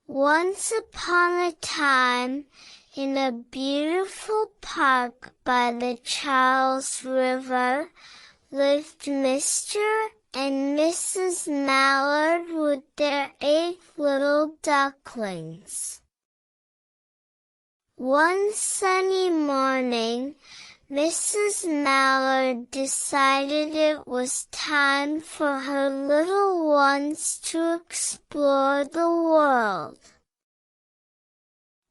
Once upon a time, in a beautiful park by the Charles River, lived Mr. and Mrs. Mallard with their 8 little ducklings. One sunny morning, Mrs. Mallard decided it was time for her little ones to explore the world.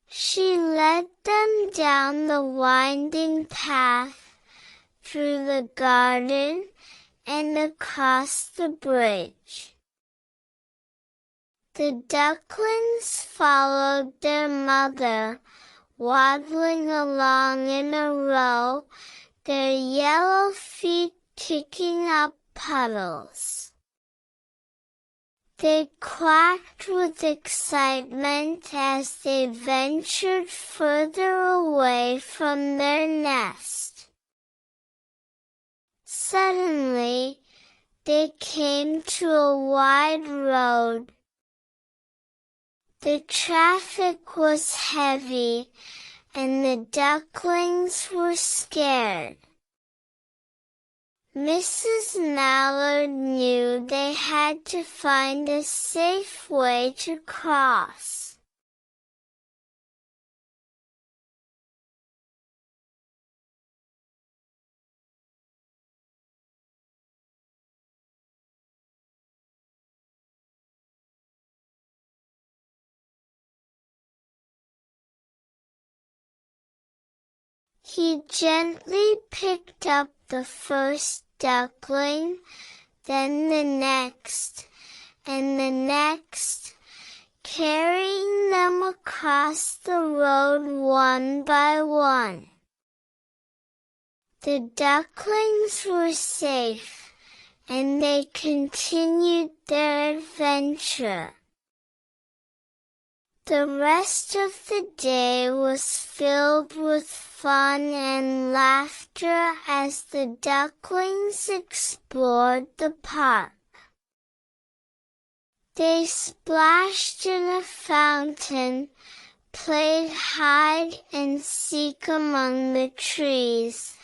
She led them down the winding path, through the garden, and across the bridge. The ducklings followed their mother, waddling along in a row, their yellow feet kicking up puddles. They quacked with excitement as they ventured further away from their nest. Suddenly, they came to a wide road. The traffic was heavy, and the ducklings were scared. Mrs. Mallard knew they had to find a safe way to cross. He gently picked up the first duckling, then the next, and the next, carrying them across the road one by one. The ducklings were safe, and they continued their adventure. The rest of the day was filled with fun and laughter as the ducklings explored the park. They splashed in a fountain, played hide and seek among the trees,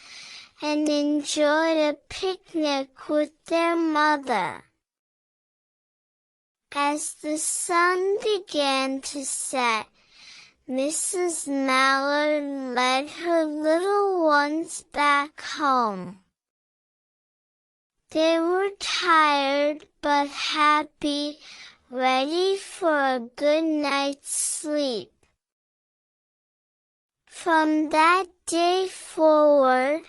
and enjoyed a picnic with their mother. As the sun began to set, Mrs. Mallard led her little ones back home. They were tired but happy, ready for a good night's sleep. From that day forward,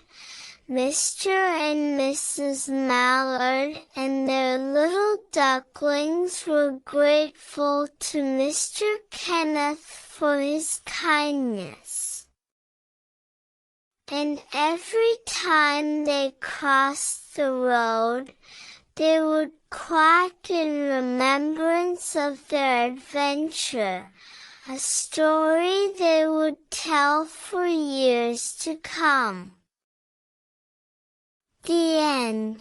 Mr. and Mrs. Mallard and their little ducklings were grateful to Mr. Kenneth for his kindness. And every time they crossed the road, they would quack in remembrance of their adventure, a story they would tell for years to come. The end.